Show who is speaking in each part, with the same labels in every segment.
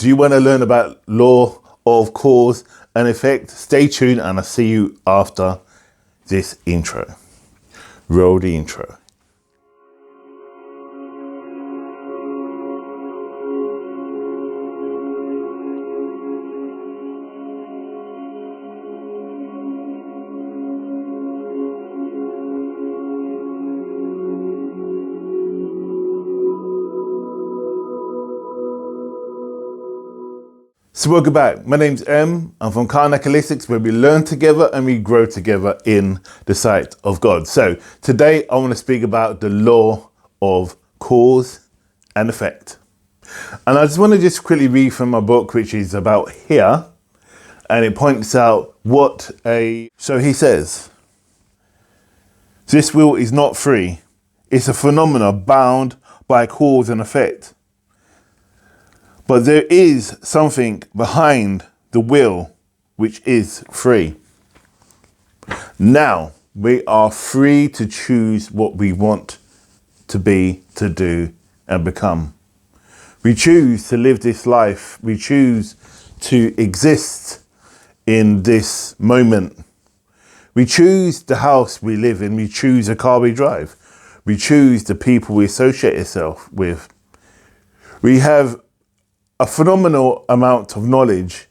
Speaker 1: Do you want to learn about law of cause and effect? Stay tuned and I'll see you after this intro. Roll the intro. So welcome back. My name's M. I'm from Karnak Holistics, where we learn together and we grow together in the sight of God. So today I want to speak about the law of cause and effect. And I just want to just quickly read from my book, which is about here. And it points out so he says, this will is not free. It's a phenomena bound by cause and effect. But there is something behind the will which is free. Now we are free to choose what we want to be, to do, and become. We choose to live this life. We choose to exist in this moment. We choose the house we live in. We choose the car we drive. We choose the people we associate ourselves with. We have a phenomenal amount of knowledge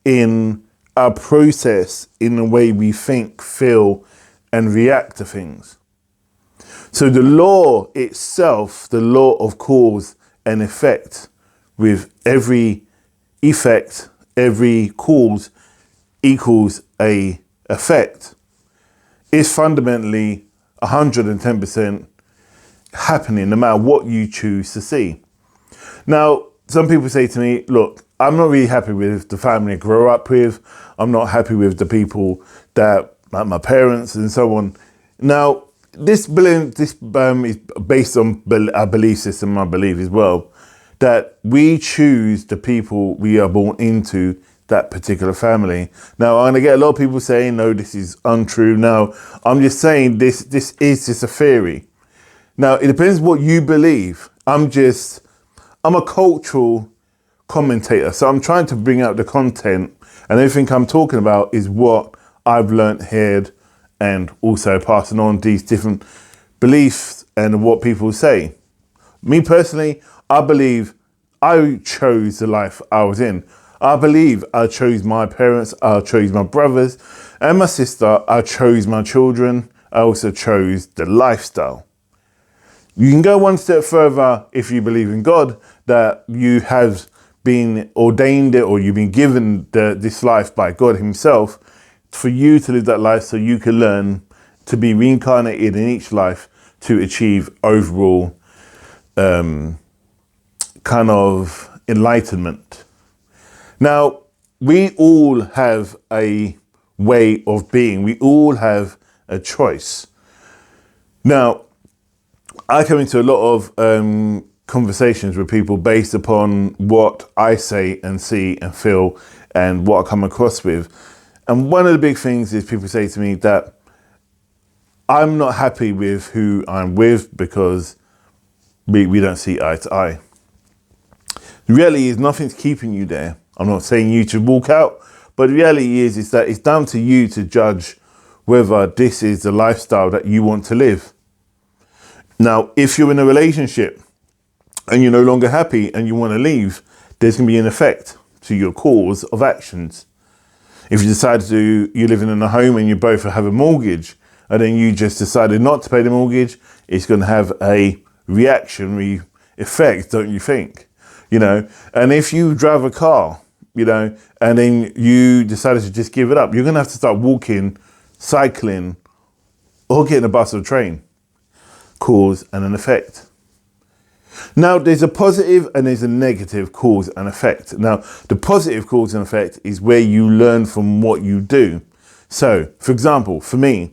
Speaker 1: in our process, in the way we think, feel, and react to things. So the law itself, the law of cause and effect, with every effect, every cause equals a effect, is fundamentally 110% happening no matter what you choose to see. Now, some people say to me, look, I'm not really happy with the family I grew up with. I'm not happy with the people that, like my parents and so on. Now, this is based on our belief system, I believe as well, that we choose the people we are born into that particular family. Now, I'm going to get a lot of people saying, no, this is untrue. No, I'm just saying this is just a theory. Now, it depends what you believe. I'm a cultural commentator, so I'm trying to bring out the content, and everything I'm talking about is what I've learnt, heard, and also passing on these different beliefs and what people say. Me personally, I believe I chose the life I was in. I believe I chose my parents, I chose my brothers and my sister, I chose my children, I also chose the lifestyle. You can go one step further if you believe in God, that you have been ordained or you've been given this life by God himself for you to live that life so you can learn to be reincarnated in each life to achieve overall kind of enlightenment. Now, we all have a way of being. We all have a choice. Now, I come into a lot of conversations with people based upon what I say and see and feel and what I come across with. And one of the big things is people say to me that I'm not happy with who I'm with because we don't see eye to eye. The reality is nothing's keeping you there. I'm not saying you to walk out, but the reality is that it's down to you to judge whether this is the lifestyle that you want to live. Now, if you're in a relationship and you're no longer happy and you want to leave, there's going to be an effect to your cause of actions. If you decide you're living in a home and you both have a mortgage and then you just decided not to pay the mortgage, it's going to have a reactionary effect, don't you think? And if you drive a car, and then you decided to just give it up, you're going to have to start walking, cycling, or getting a bus or train. Cause and an effect. Now, there's a positive and there's a negative cause and effect. Now, the positive cause and effect is where you learn from what you do. So, for example, for me,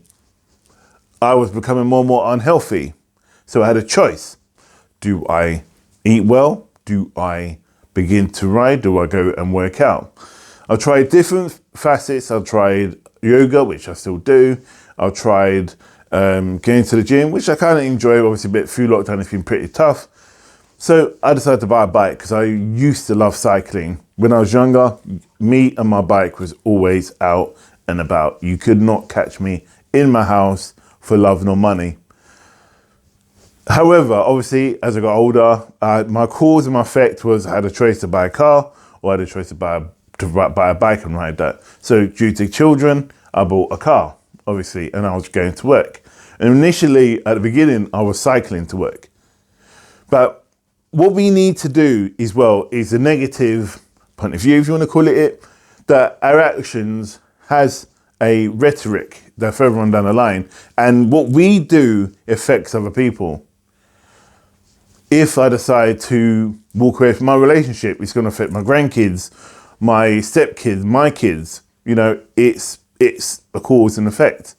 Speaker 1: I was becoming more and more unhealthy. So I had a choice. Do I eat well? Do I begin to ride? Do I go and work out? I tried different facets. I tried yoga, which I still do. I tried getting to the gym, which I kind of enjoy. Obviously, but through lockdown, it's been pretty tough. So I decided to buy a bike because I used to love cycling. When I was younger, me and my bike was always out and about. You could not catch me in my house for love nor money. However, obviously, as I got older, my cause and my effect was I had a choice to buy a car or I had a choice to buy a bike and ride that. So due to children, I bought a car, obviously, and I was going to work. And initially, at the beginning, I was cycling to work. But what we need to do as well is a negative point of view, if you want to call it, that our actions has a rhetoric that further on down the line. And what we do affects other people. If I decide to walk away from my relationship, it's going to affect my grandkids, my stepkids, my kids. You know, it's a cause and effect.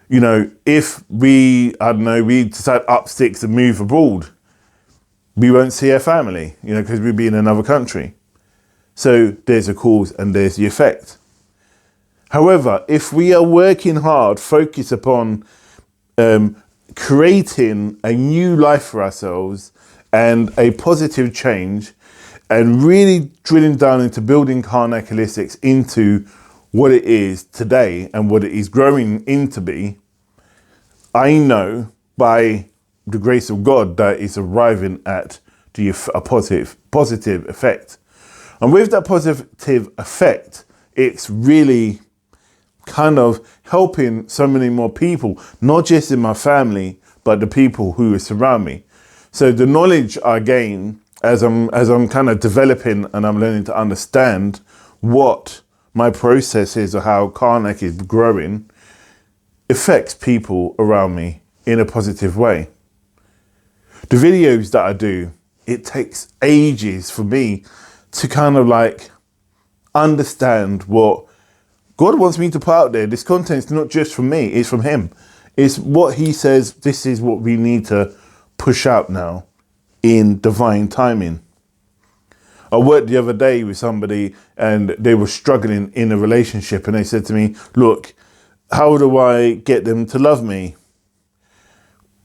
Speaker 1: You know, if we decide up sticks and move abroad, we won't see our family, you know, because we'll be in another country. So there's a cause and there's the effect. However, if we are working hard, focus upon creating a new life for ourselves and a positive change, and really drilling down into building carnage holistics into what it is today and what it is growing into be, I know by the grace of God that it's arriving at a positive effect. And with that positive effect, it's really kind of helping so many more people, not just in my family, but the people who surround me. So the knowledge I gain as I'm kind of developing and I'm learning to understand what my process is or how Karnak is growing affects people around me in a positive way. The videos that I do, it takes ages for me to kind of like understand what God wants me to put out there. This content's not just from me, it's from him. It's what he says, this is what we need to push out now in divine timing. I worked the other day with somebody and they were struggling in a relationship and they said to me, look, how do I get them to love me?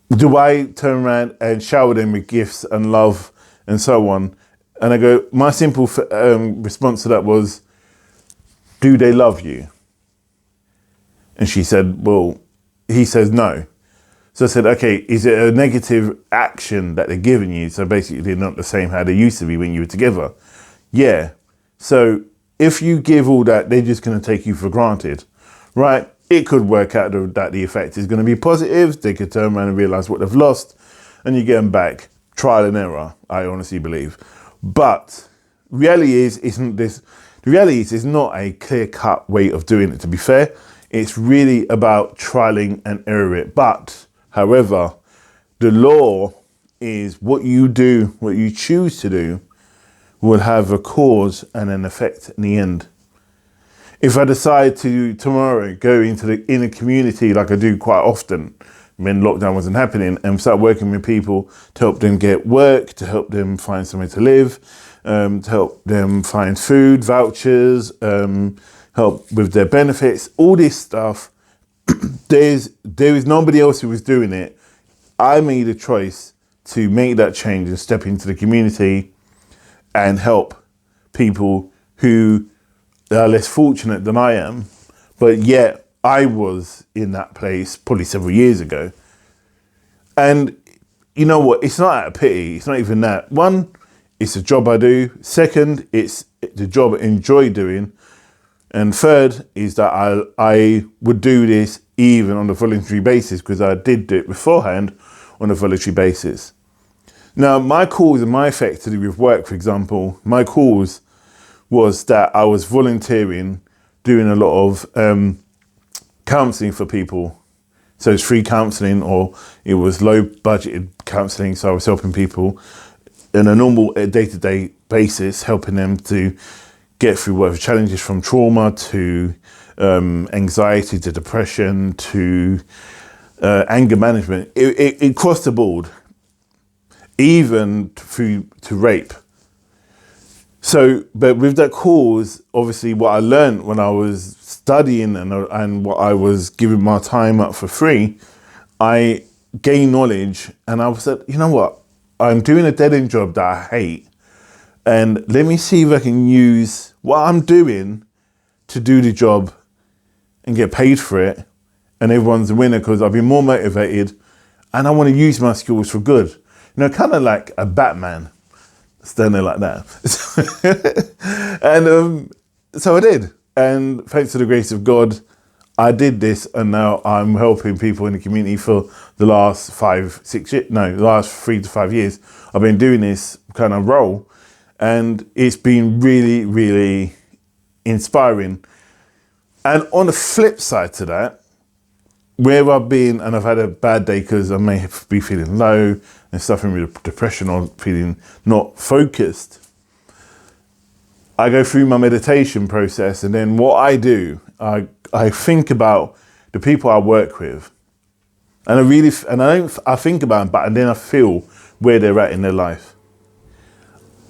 Speaker 1: Do I turn around and shower them with gifts and love and so on? And I go, my simple response to that was, do they love you? And she said, well, he says no. So I said, okay, is it a negative action that they're giving you? So basically they're not the same how they used to be when you were together. Yeah. So if you give all that, they're just going to take you for granted, right? It could work out that the effect is going to be positive. They could turn around and realize what they've lost and you get them back. Trial and error, I honestly believe. But reality is, the reality is not a clear-cut way of doing it, to be fair. It's really about trialing and error it. But, however, the law is what you do, what you choose to do, will have a cause and an effect in the end. If I decide to tomorrow go into the inner community like I do quite often when lockdown wasn't happening and start working with people to help them get work, to help them find somewhere to live, to help them find food, vouchers, help with their benefits, all this stuff, there is nobody else who was doing it. I made a choice to make that change and step into the community and help people who are less fortunate than I am, but yet I was in that place probably several years ago. And you know what? It's not out of pity. It's not even that. One, it's a job I do. Second, it's the job I enjoy doing. And third is that I would do this even on a voluntary basis because I did do it beforehand on a voluntary basis. Now, my cause and my effect to do with work, for example, my cause was that I was volunteering, doing a lot of counselling for people. So it's free counselling or it was low budgeted counselling. So I was helping people in a normal day-to-day basis, helping them to get through whatever challenges from trauma to anxiety to depression to anger management. It crossed the board, even through to rape. So, but with that cause, obviously what I learned when I was studying and what I was giving my time up for free, I gained knowledge and I said, you know what? I'm doing a dead end job that I hate, and let me see if I can use what I'm doing to do the job and get paid for it, and everyone's a winner because I'll be more motivated, and I want to use my skills for good. Kind of like a Batman, standing like that. And so I did, and thanks to the grace of God, I did this, and now I'm helping people in the community for the last 3 to 5 years. I've been doing this kind of role, and it's been really, really inspiring. And on the flip side to that, where I've been and I've had a bad day because I may be feeling low and suffering with depression or feeling not focused, I go through my meditation process, and then what I do, I think about the people I work with, and I think about them, but then I feel where they're at in their life.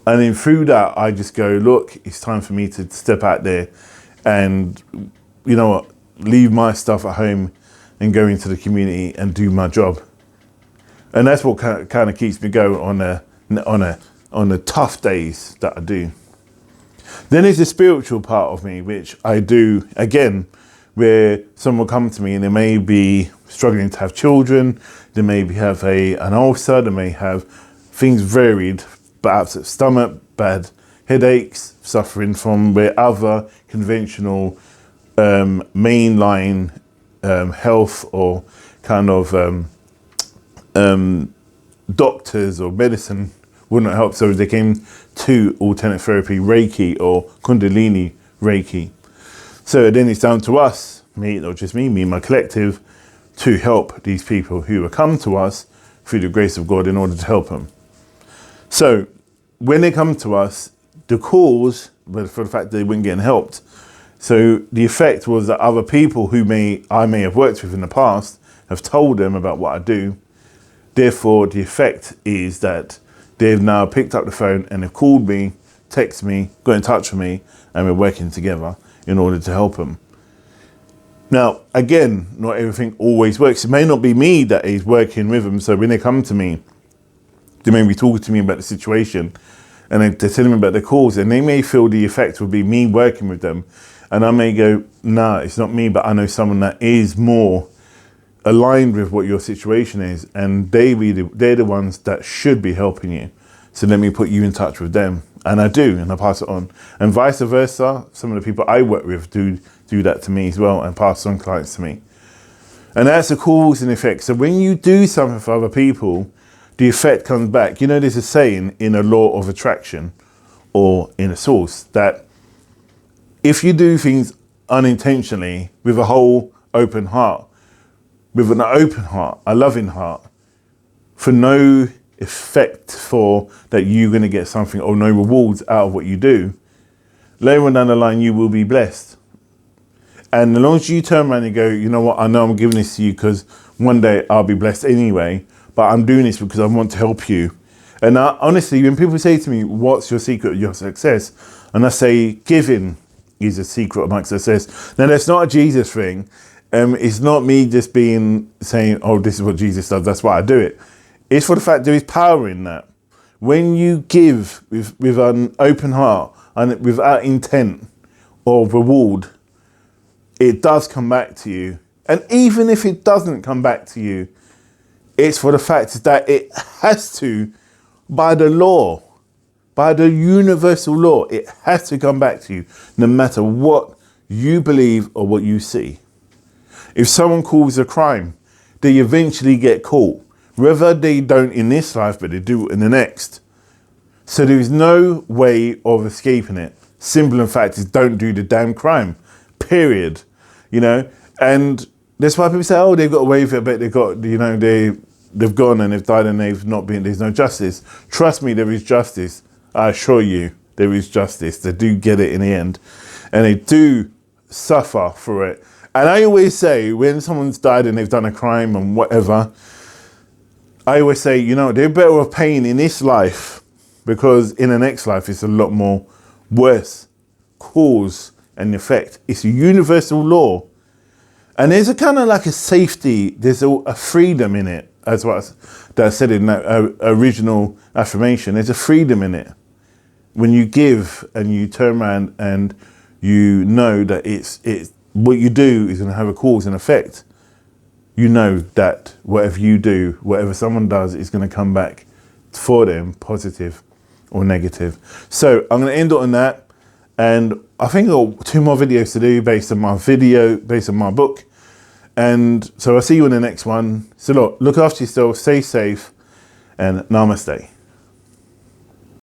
Speaker 1: And then through that, I just go, look, it's time for me to step out there and, you know what, leave my stuff at home and go into the community and do my job. And that's what kind of keeps me going on the tough days that I do. Then there's the spiritual part of me, which I do, again, where someone will come to me and they may be struggling to have children, they may have an ulcer, they may have things varied, perhaps at stomach, bad headaches, suffering from where other conventional mainline health or kind of doctors or medicine wouldn't help. So they came to alternate therapy, Reiki or Kundalini Reiki. So then it's down to us, not just me and my collective, to help these people who have come to us through the grace of God in order to help them. So when they come to us, the cause, but for the fact that they weren't getting helped. So the effect was that other people who I may have worked with in the past have told them about what I do. Therefore, the effect is that they've now picked up the phone and they've called me, texted me, got in touch with me, and we're working together in order to help them. Now, again, not everything always works. It may not be me that is working with them. So when they come to me, they may be talking to me about the situation and they're telling me about the cause, and they may feel the effect would be me working with them. And I may go, no, it's not me, but I know someone that is more aligned with what your situation is, and they're the ones that should be helping you. So let me put you in touch with them. And I do, and I pass it on. And vice versa, some of the people I work with do that to me as well and pass on clients to me. And that's a cause and effect. So when you do something for other people, the effect comes back. There's a saying in a law of attraction or in a Souce that if you do things unintentionally with a whole open heart, with an open heart, a loving heart, for no effect for that you're going to get something or no rewards out of what you do, later on down the line, you will be blessed. And as long as you turn around and go, you know what, I know I'm giving this to you because one day I'll be blessed anyway, but I'm doing this because I want to help you. And honestly, when people say to me, what's your secret of your success? And I say, giving is a secret of my success. Now, that's not a Jesus thing. It's not me just saying, oh, this is what Jesus does, that's why I do it. It's for the fact there is power in that. When you give with an open heart and without intent or reward, it does come back to you. And even if it doesn't come back to you, it's for the fact that it has to, by the law, by the universal law, it has to come back to you, no matter what you believe or what you see. If someone calls a crime, they eventually get caught. Whether they don't in this life, but they do in the next. So there is no way of escaping it. Simple and fact is, don't do the damn crime. Period. And that's why people say, oh, they've got away with it, but they've gone and they've died and they've not been, there's no justice. Trust me, there is justice. I assure you, there is justice. They do get it in the end. And they do suffer for it. And I always say, when someone's died and they've done a crime and whatever, I always say, they're better off paying in this life, because in the next life it's a lot more worse. Cause and effect. It's a universal law. And there's a kind of like a safety, there's a freedom in it. as what I said in that original affirmation, there's a freedom in it. When you give and you turn around and you know that it's what you do is going to have a cause and effect. You know that whatever you do, whatever someone does, is going to come back for them, positive or negative. So I'm going to end it on that. And I think I've got 2 more videos to do based on my book. And so I'll see you in the next one. So look after yourself, stay safe, and namaste.